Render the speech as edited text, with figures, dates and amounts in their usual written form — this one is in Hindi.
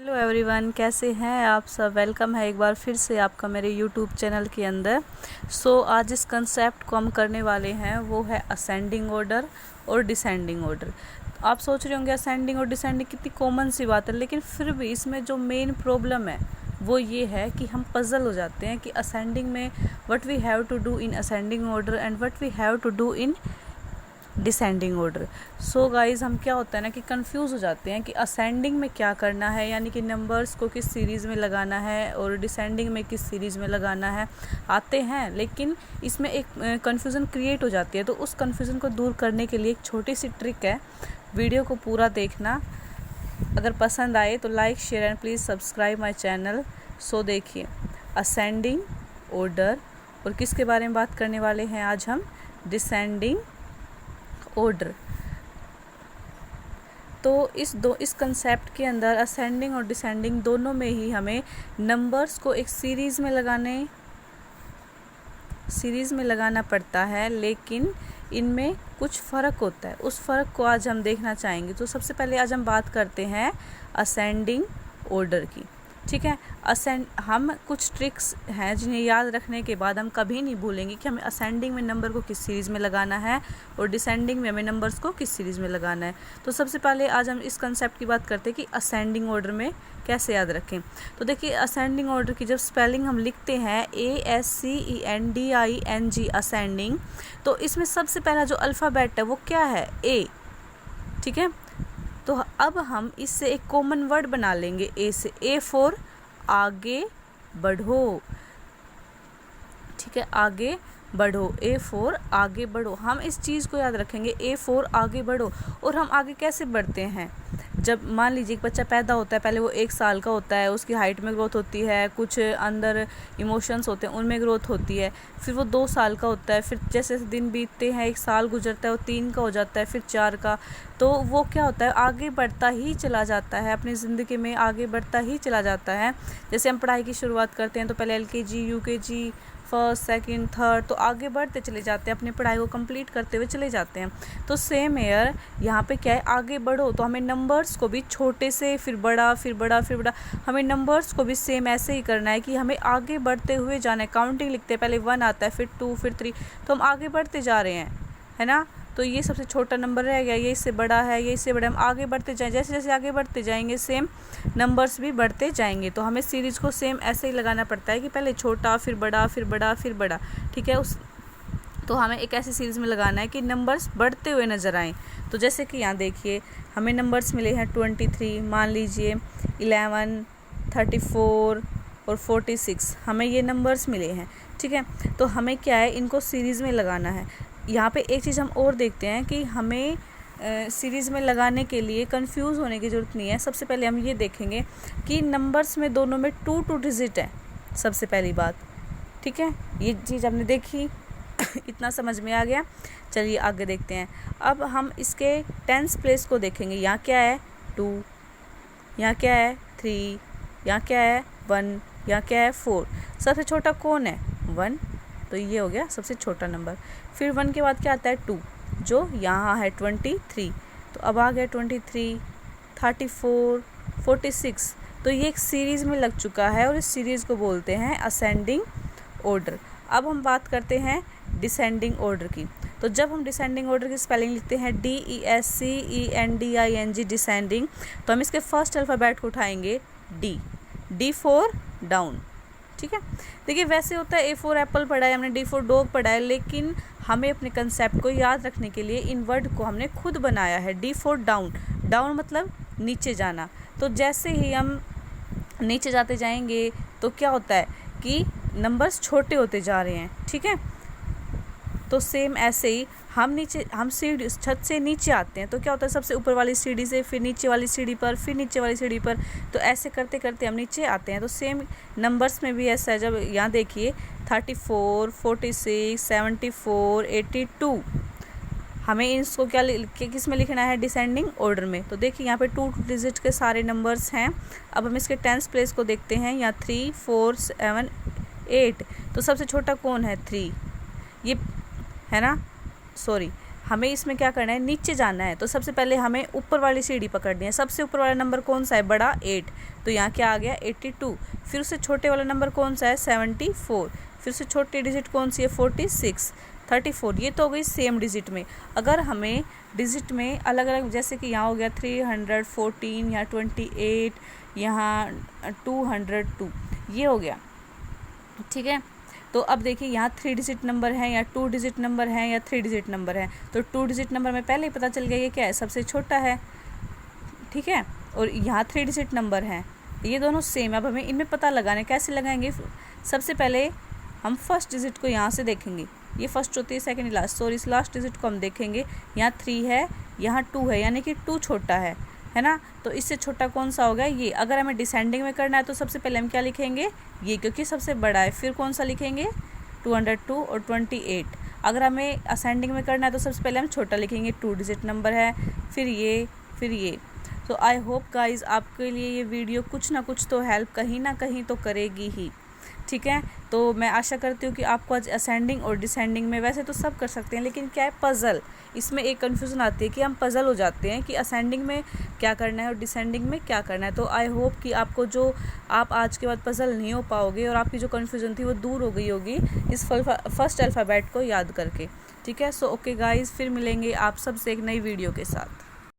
हेलो एवरीवन, कैसे हैं आप सब। वेलकम है एक बार फिर से आपका मेरे यूट्यूब चैनल के अंदर। आज इस कंसेप्ट को हम करने वाले हैं, वो है असेंडिंग ऑर्डर और डिसेंडिंग ऑर्डर। आप सोच रहे होंगे असेंडिंग और डिसेंडिंग कितनी कॉमन सी बात है, लेकिन फिर भी इसमें जो मेन प्रॉब्लम है वो ये है कि हम पजल हो जाते हैं कि असेंडिंग में what we have to do in ascending order and what we have to do in descending order. Guys, हम क्या होता है ना कि कंफ्यूज हो जाते हैं कि असेंडिंग में क्या करना है, यानी कि नंबर्स को किस सीरीज़ में लगाना है और डिसेंडिंग में किस सीरीज़ में लगाना है। आते हैं, लेकिन इसमें एक कन्फ्यूज़न क्रिएट हो जाती है। तो उस कन्फ्यूज़न को दूर करने के लिए एक छोटी सी ट्रिक है, वीडियो को पूरा देखना। अगर पसंद आए तो like, share and please subscribe my channel. देखिए, असेंडिंग ऑर्डर और किसके बारे में बात करने वाले हैं आज हम, डिसेंडिंग ऑर्डर। तो इस कंसेप्ट के अंदर असेंडिंग और डिसेंडिंग दोनों में ही हमें नंबर्स को एक सीरीज़ में लगाना पड़ता है, लेकिन इनमें कुछ फ़र्क होता है। उस फ़र्क को आज हम देखना चाहेंगे। तो सबसे पहले आज हम बात करते हैं असेंडिंग ऑर्डर की, ठीक है। हम कुछ ट्रिक्स हैं जिन्हें याद रखने के बाद हम कभी नहीं भूलेंगे कि हमें असेंडिंग में नंबर को किस सीरीज़ में लगाना है और डिसेंडिंग में हमें नंबर्स को किस सीरीज़ में लगाना है। तो सबसे पहले आज हम इस कंसेप्ट की बात करते हैं कि असेंडिंग ऑर्डर में कैसे याद रखें। तो देखिए, असेंडिंग ऑर्डर की जब स्पेलिंग हम लिखते हैं ASCENDING असेंडिंग, तो इसमें सबसे पहला जो अल्फ़ाबेट है वो क्या है, A, ठीक है। तो अब हम इससे एक कॉमन वर्ड बना लेंगे ए से। A फॉर आगे बढ़ो, ठीक है, आगे बढ़ो। A फॉर आगे बढ़ो। हम इस चीज़ को याद रखेंगे, A फॉर आगे बढ़ो। और हम आगे कैसे बढ़ते हैं, जब मान लीजिए एक बच्चा पैदा होता है, पहले वो 1 साल का होता है, उसकी हाइट में ग्रोथ होती है, कुछ अंदर इमोशंस होते हैं उनमें ग्रोथ होती है, फिर वो 2 साल का होता है, फिर जैसे जैसे दिन बीतते हैं 1 साल गुजरता है, वो 3 का हो जाता है, फिर 4 का। तो वो क्या होता है, आगे बढ़ता ही चला जाता है, अपनी ज़िंदगी में आगे बढ़ता ही चला जाता है। जैसे हम पढ़ाई की शुरुआत करते हैं तो पहले LKG, UKG, first, second, third, तो आगे बढ़ते चले जाते हैं, अपनी पढ़ाई को कंप्लीट करते हुए चले जाते हैं। तो सेम एयर यहाँ पे क्या है, आगे बढ़ो। तो हमें नंबर्स को भी छोटे से फिर बड़ा, फिर बड़ा, फिर बड़ा, हमें नंबर्स को भी सेम ऐसे ही करना है कि हमें आगे बढ़ते हुए जाना है। काउंटिंग लिखते हैं, पहले 1 आता है, फिर 2, फिर 3, तो हम आगे बढ़ते जा रहे हैं, है ना। तो ये सबसे छोटा नंबर रह गया, ये इससे बड़ा है, ये इससे बड़ा। हम आगे बढ़ते जाएं, जैसे जैसे आगे बढ़ते जाएंगे सेम नंबर्स भी बढ़ते जाएंगे। तो हमें सीरीज़ को सेम ऐसे ही लगाना पड़ता है कि पहले छोटा, फिर बड़ा, फिर बड़ा, फिर बड़ा, ठीक है। तो हमें एक ऐसी सीरीज़ में लगाना है कि नंबर्स बढ़ते हुए नज़र आएँ। तो जैसे कि यहाँ देखिए, हमें नंबर्स मिले हैं 23, मान लीजिए 11, 34 और 46, हमें ये नंबर्स मिले हैं, ठीक है। तो हमें क्या है, इनको सीरीज़ में लगाना है। यहाँ पे एक चीज़ हम और देखते हैं कि हमें सीरीज़ में लगाने के लिए कंफ्यूज होने की ज़रूरत नहीं है। सबसे पहले हम ये देखेंगे कि नंबर्स में दोनों में 2 डिजिट है, सबसे पहली बात, ठीक है। ये चीज़ हमने देखी इतना समझ में आ गया। चलिए आगे देखते हैं। अब हम इसके टेंस प्लेस को देखेंगे। यहाँ क्या है, 2, यहाँ क्या है, 3, यहाँ क्या है, 1, यहाँ क्या है, 4। सबसे छोटा कौन है, 1, तो ये हो गया सबसे छोटा नंबर। फिर 1 के बाद क्या आता है, 2, जो यहाँ है 23। तो अब आ गया 23, 34, 46। तो ये एक सीरीज़ में लग चुका है और इस सीरीज़ को बोलते हैं असेंडिंग ऑर्डर। अब हम बात करते हैं डिसेंडिंग ऑर्डर की। तो जब हम डिसेंडिंग ऑर्डर की स्पेलिंग लिखते हैं DESCENDING डिसेंडिंग, तो हम इसके फर्स्ट अल्फ़ाबेट को उठाएंगे D फॉर डाउन, ठीक है। देखिए, वैसे होता है A फॉर एप्पल पढ़ा है हमने, D फॉर डॉग पढ़ा है, लेकिन हमें अपने कंसेप्ट को याद रखने के लिए इन वर्ड को हमने खुद बनाया है। D फॉर डाउन, डाउन मतलब नीचे जाना। तो जैसे ही हम नीचे जाते जाएंगे तो क्या होता है कि नंबर्स छोटे होते जा रहे हैं, ठीक है। तो सेम ऐसे ही हम सीढ़ी छत से नीचे आते हैं तो क्या होता है, सबसे ऊपर वाली सीढ़ी से फिर नीचे वाली सीढ़ी पर, फिर नीचे वाली सीढ़ी पर, तो ऐसे करते करते हम नीचे आते हैं। तो सेम नंबर्स में भी ऐसा है। जब यहाँ देखिए 34, 46, 74, 82, हमें इसको क्या किस में लिखना है, डिसेंडिंग ऑर्डर में। तो देखिए यहाँ पे 2 डिजिट के सारे नंबर्स हैं। अब हम इसके टेंस प्लेस को देखते हैं। यहाँ 3, 4, 7, 8, तो सबसे छोटा कौन है, 3, ये है ना, सॉरी हमें इसमें क्या करना है, नीचे जाना है। तो सबसे पहले हमें ऊपर वाली सीढ़ी पकड़नी है। सबसे ऊपर वाला नंबर कौन सा है, बड़ा 8, तो यहाँ क्या आ गया 82। फिर उससे छोटे वाला नंबर कौन सा है 74। फिर उससे छोटी डिजिट कौन सी है 46, 34। ये तो हो गई सेम डिजिट में। अगर हमें डिजिट में अलग अलग, जैसे कि यहाँ हो गया 314, यहाँ 28, यहाँ 202, ये हो गया, ठीक है। तो अब देखिए यहाँ 3 डिजिट नंबर है या 2 डिजिट नंबर है या 3 डिजिट नंबर है। तो 2 डिजिट नंबर में पहले ही पता चल गया ये क्या है, सबसे छोटा है, ठीक है। और यहाँ 3 डिजिट नंबर है, ये दोनों सेम है। अब हमें इनमें पता लगाना है, कैसे लगाएंगे। सबसे पहले हम फर्स्ट डिजिट को यहाँ से देखेंगे, ये फर्स्ट, चौथी, सेकेंड, लास्ट, सॉरी इस लास्ट डिजिट को हम देखेंगे। यहाँ 3 है, यहाँ 2 है, यानी कि 2 छोटा है ना। तो इससे छोटा कौन सा होगा ये। अगर हमें डिसेंडिंग में करना है तो सबसे पहले हम क्या लिखेंगे, ये, क्योंकि सबसे बड़ा है। फिर कौन सा लिखेंगे 202 और 28। अगर हमें असेंडिंग में करना है तो सबसे पहले हम छोटा लिखेंगे, 2 डिजिट नंबर है, फिर ये, फिर ये। तो आई होप गाइज आपके लिए ये वीडियो कुछ ना कुछ तो हेल्प कहीं ना कहीं तो करेगी ही, ठीक है। तो मैं आशा करती हूँ कि आपको आज असेंडिंग और डिसेंडिंग में, वैसे तो सब कर सकते हैं, लेकिन क्या है पज़ल, इसमें एक कन्फ्यूज़न आती है कि हम पज़ल हो जाते हैं कि असेंडिंग में क्या करना है और डिसेंडिंग में क्या करना है। तो आई होप कि आपको जो, आप आज के बाद पज़ल नहीं हो पाओगे और आपकी जो कन्फ्यूज़न थी वो दूर हो गई होगी इस फर्स्ट अल्फ़ाबेट को याद करके, ठीक है। सो ओके गाइज़, फिर मिलेंगे आप सबसे एक नई वीडियो के साथ।